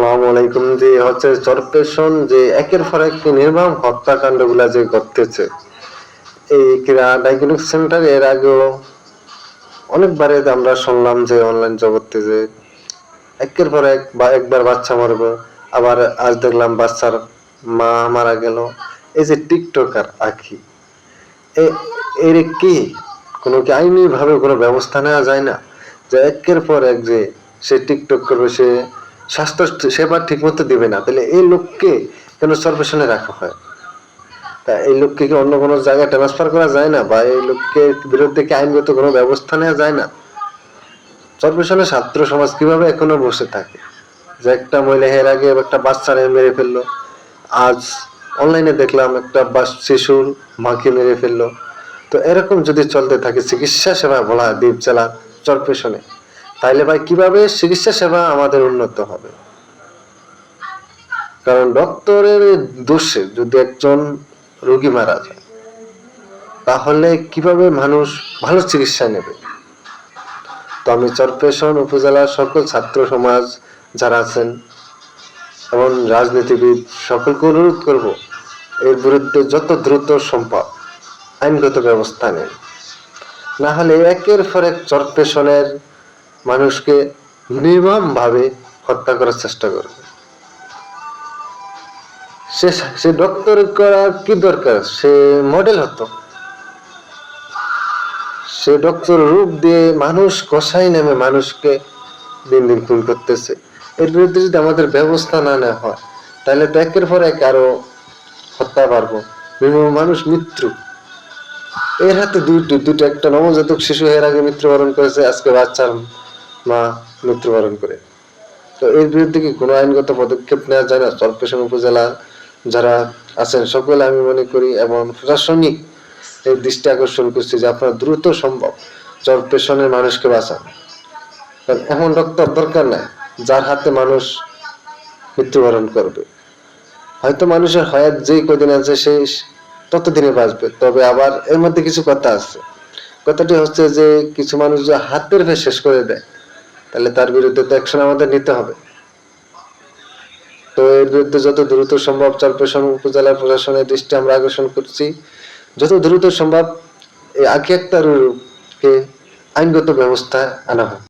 আসসালামু আলাইকুম। যে হচ্ছে চরপেশন যে একের পর এক নির্মম হত্যাকাণ্ড গুলা যে ঘটতেছে, এই ক্রীড়া ডায়াগনস্টিক সেন্টার এর আগেও অনেকবারে আমরা শুনলাম যে অনলাইন জগতে যে একের পর এক বা একবার বাচ্চা মরবে, আবার আজ দেখলাম বাচ্চার মা মারা গেল। এই যে টিকটকার আখি, এর কি কোনো কি আইনি ভাবে কোনো ব্যবস্থা নেওয়া যায় না? যে একের পর এক যে সে টিকটক করবে, সে স্বাস্থ্য সেবা ঠিক মতো দিবে না, তাহলে এই লোককে কেন চরপেশনে রাখা হয়? তা এই লোককে কি অন্য কোনো জায়গায় ট্রান্সফার করা যায় না, বা এই লোককে বিরুদ্ধে কি আইনগত কোনো ব্যবস্থা নেওয়া যায় না? চরপেশনে ছাত্র সমাজ কিভাবে এখনো বসে থাকে যে একটা মহিলা এর আগে একটা বাচ্চারে মেরে ফেললো, আজ অনলাইনে দেখলাম একটা শিশুর মাকে মেরে ফেললো। তো এরকম যদি চলতে থাকে চিকিৎসা সেবা বলা দ্বীপ জেলা চরপেশনে, তাইলে ভাই কিভাবে চিকিৎসা সেবা আমাদের উন্নত হবে? কারণ ডক্টরের দোষে যদি একজন রোগী মারা যায়, তাহলে কিভাবে মানুষ ভালো চিকিৎসা নেবে? তো আমি চরপেশন উপজেলার সকল ছাত্র সমাজ যারা আছেন এবং রাজনীতিবিদ সকলকে অনুরোধ করব, এর বিরুদ্ধে যত দ্রুত সম্ভব আইনগত ব্যবস্থা নেন। না হলে একের পর এক চরপেশনের মানুষকে নির্মম ভাবে হত্যা করার চেষ্টা করবে। সে ডক্টর করার কি দরকার? সে মডেল হতো, সে ডক্টর রূপ দিয়ে মানুষ কষাই নেমে মানুষকে দিন দিন খুন করতেছে। এর বিরুদ্ধে যদি আমাদের ব্যবস্থা না নেওয়া হয়, তাহলে তো একের পর এক আরো হত্যা পারবো, বিভিন্ন মানুষ মৃত্যু এর হাতে দুটো একটা নবজাতক শিশু এর আগে মৃত্যুবরণ করেছে, আজকে বাচ্চার মা মৃত্যুবরণ করে। তো এর বিরুদ্ধে কি কোনো আইনগত পদক্ষেপ নেওয়া যায় না? চরপেশন উপজেলার যারা আছেন সকলে আমি মনে করি এবং প্রশাসনিক এই দৃষ্টি আকর্ষণ করছি যে আপনারা দ্রুত সম্ভব চরপেশনের মানুষকে বাঁচান। কারণ এমন ডক্টর দরকার নাই যার হাতে মানুষ মৃত্যুবরণ করবে। হয়তো মানুষের হায়াত যেই কদিন আছে সে ততদিনে বাঁচবে, তবে আবার এর মধ্যে কিছু কথা আছে। কথাটি হচ্ছে যে কিছু মানুষ যে হাতের ভে শেষ করে দেয়, তাহলে তার বিরুদ্ধে তো অ্যাকশন আমাদের নিতে হবে। তো এর বিরুদ্ধে যত দ্রুত সম্ভব চরপেশন উপজেলার প্রশাসনের দৃষ্টি আমরা আকর্ষণ করছি, যত দ্রুত সম্ভব এই আখি আক্তারকে আইনগত ব্যবস্থা আনা হয়।